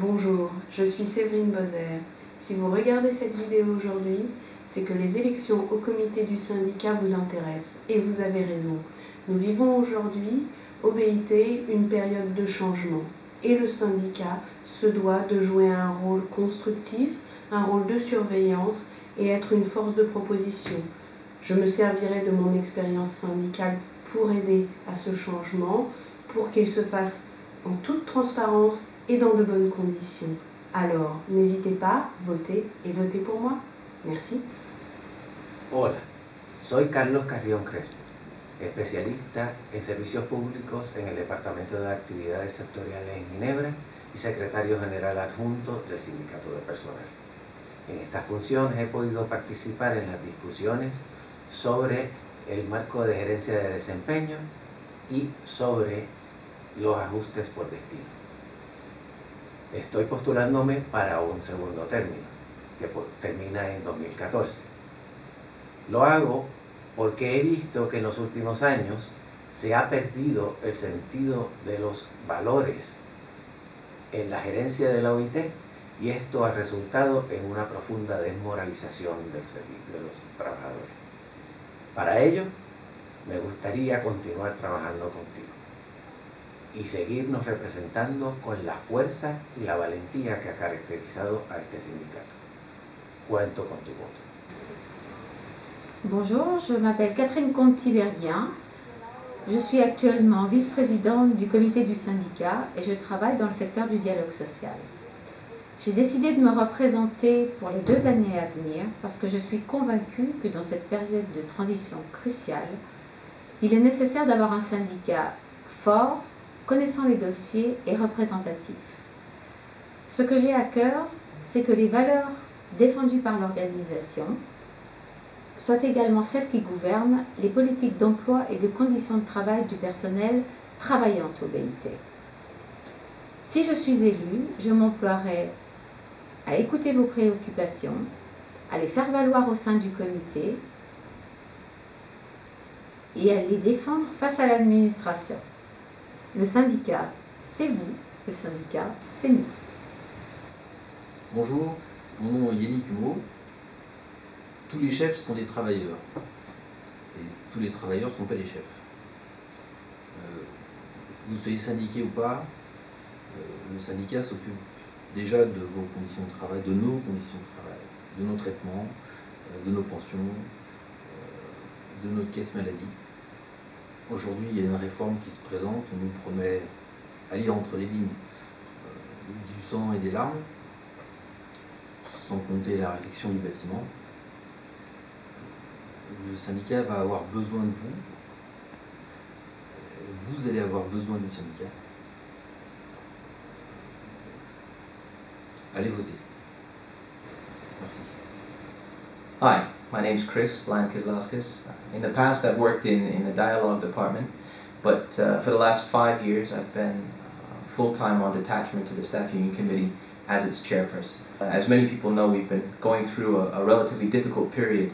Bonjour, je suis Séverine Bozer. Si vous regardez cette vidéo aujourd'hui, c'est que les élections au comité du syndicat vous intéressent, et vous avez raison. Nous vivons aujourd'hui, au BIT, une période de changement, et le syndicat se doit de jouer un rôle constructif, un rôle de surveillance et être une force de proposition. Je me servirai de mon expérience syndicale pour aider à ce changement, pour qu'il se fasse en toute transparence et dans de bonnes conditions. Alors, n'hésitez pas, votez et votez pour moi. Merci. Hola, soy Carlos Carrión Crespo, especialista en servicios públicos en el Departamento de Actividades Sectoriales en Ginebra y secretario general adjunto del Sindicato de Personal. En estas funciones he podido participar en las discusiones sobre el marco de gerencia de desempeño y sobre los ajustes por destino. Estoy postulándome para un segundo término, que termina en 2014. Lo hago porque he visto que en los últimos años se ha perdido el sentido de los valores en la gerencia de la OIT y esto ha resultado en una profunda desmoralización del servicio de los trabajadores. Para ello, me gustaría continuar trabajando contigo y seguirnos representando con la fuerza y la valentía que ha caracterizado a este sindicato. Cuento con tu voto. Bonjour, je m'appelle Catherine Conti-Berguien. Je suis actuellement vice-présidente du comité du syndicat et je travaille dans le secteur du dialogue social. J'ai décidé de me représenter pour les 2 années à venir parce que je suis convaincue que dans cette période de transition cruciale, il est nécessaire d'avoir un syndicat fort, connaissant les dossiers et représentatif. Ce que j'ai à cœur, c'est que les valeurs défendues par l'organisation soient également celles qui gouvernent les politiques d'emploi et de conditions de travail du personnel travaillant au BIT. Si je suis élue, je m'emploierai à écouter vos préoccupations, à les faire valoir au sein du comité et à les défendre face à l'administration. Le syndicat, c'est vous. Le syndicat, c'est nous. Bonjour, mon nom est Yannick Humeau. Tous les chefs sont des travailleurs. Et tous les travailleurs ne sont pas des chefs. Que vous soyez syndiqué ou pas, le syndicat s'occupe déjà de vos conditions de travail, de nos conditions de travail, de nos traitements, de nos pensions, de notre caisse maladie. Aujourd'hui, il y a une réforme qui se présente, on nous promet, à lire entre les lignes, du sang et des larmes, sans compter la réfection du bâtiment. Le syndicat va avoir besoin de vous, vous allez avoir besoin du syndicat. Allez voter. Merci. Hi, my name's Chris Lankizlauskas. In the past I've worked in the dialogue department, but for the last 5 years I've been full-time on detachment to the Staff Union Committee as its chairperson. As many people know, we've been going through a relatively difficult period,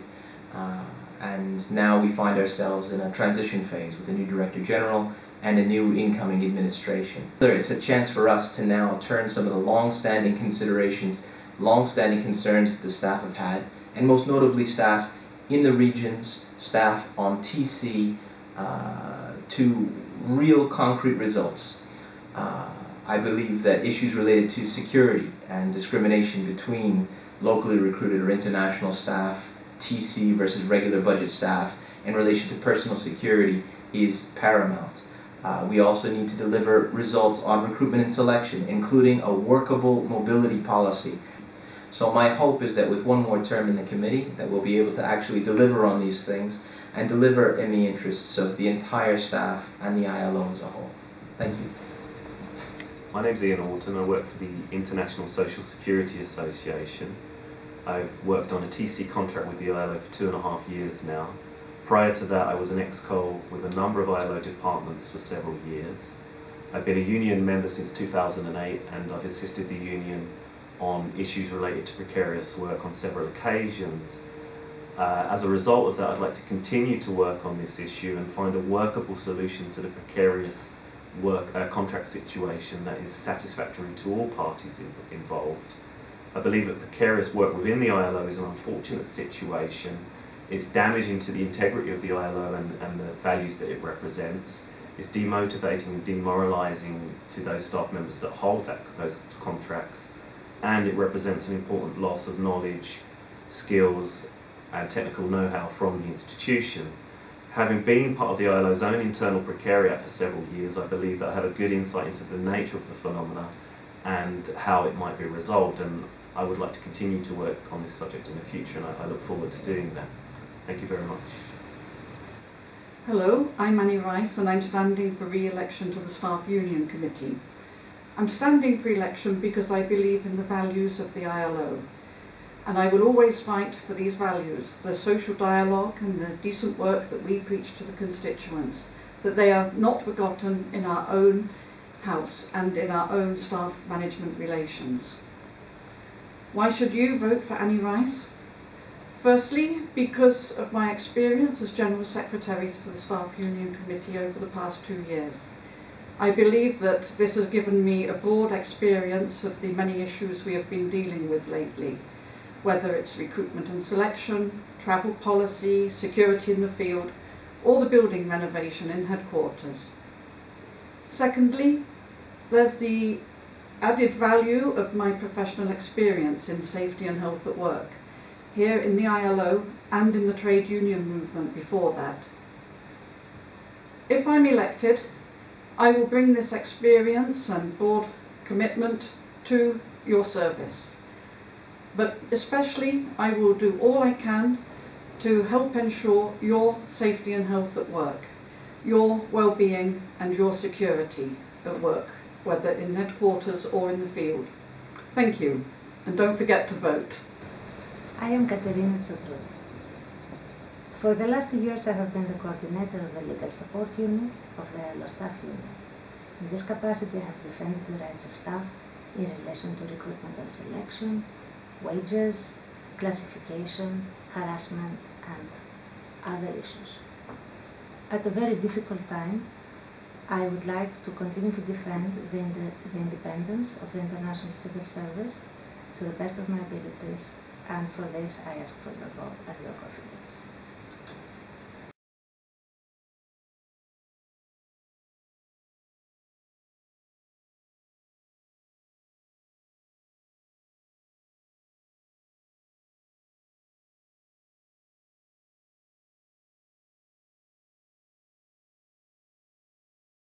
and now we find ourselves in a transition phase with a new Director General and a new incoming administration. It's a chance for us to now turn some of the long-standing considerations, long-standing concerns that the staff have had, and most notably staff in the regions, staff on TC, to real concrete results. I believe that issues related to security and discrimination between locally recruited or international staff, TC versus regular budget staff, in relation to personal security is paramount. We also need to deliver results on recruitment and selection, including a workable mobility policy. So my hope is that with one more term in the committee, that we'll be able to actually deliver on these things and deliver in the interests of the entire staff and the ILO as a whole. Thank you. My name's Ian Alton. I work for the International Social Security Association. I've worked on a TC contract with the ILO for 2.5 years now. Prior to that, I was an ex-co with a number of ILO departments for several years. I've been a union member since 2008, and I've assisted the union on issues related to precarious work on several occasions. As a result of that, I'd like to continue to work on this issue and find a workable solution to the precarious contract situation that is satisfactory to all parties involved. I believe that precarious work within the ILO is an unfortunate situation. It's damaging to the integrity of the ILO and the values that it represents. It's demotivating and demoralising to those staff members that hold those contracts, and it represents an important loss of knowledge, skills and technical know-how from the institution. Having been part of the ILO's own internal precariat for several years, I believe that I have a good insight into the nature of the phenomena and how it might be resolved, and I would like to continue to work on this subject in the future, and I look forward to doing that. Thank you very much. Hello, I'm Annie Rice and I'm standing for re-election to the Staff Union Committee. I'm standing for election because I believe in the values of the ILO, and I will always fight for these values, the social dialogue and the decent work that we preach to the constituents, that they are not forgotten in our own house and in our own staff management relations. Why should you vote for Annie Rice? Firstly, because of my experience as General Secretary to the Staff Union Committee over the past 2 years. I believe that this has given me a broad experience of the many issues we have been dealing with lately, whether it's recruitment and selection, travel policy, security in the field, or the building renovation in headquarters. Secondly, there's the added value of my professional experience in safety and health at work, here in the ILO and in the trade union movement before that. If I'm elected, I will bring this experience and broad commitment to your service. But especially, I will do all I can to help ensure your safety and health at work, your well-being and your security at work, whether in headquarters or in the field. Thank you, and don't forget to vote. I am Katerina Tsotrou. For the last 2 years I have been the coordinator of the Legal Support Unit of the ILO Staff Union. In this capacity I have defended the rights of staff in relation to recruitment and selection, wages, classification, harassment and other issues. At a very difficult time, I would like to continue to defend the independence of the International Civil Service to the best of my abilities, and for this I ask for your vote and your confidence.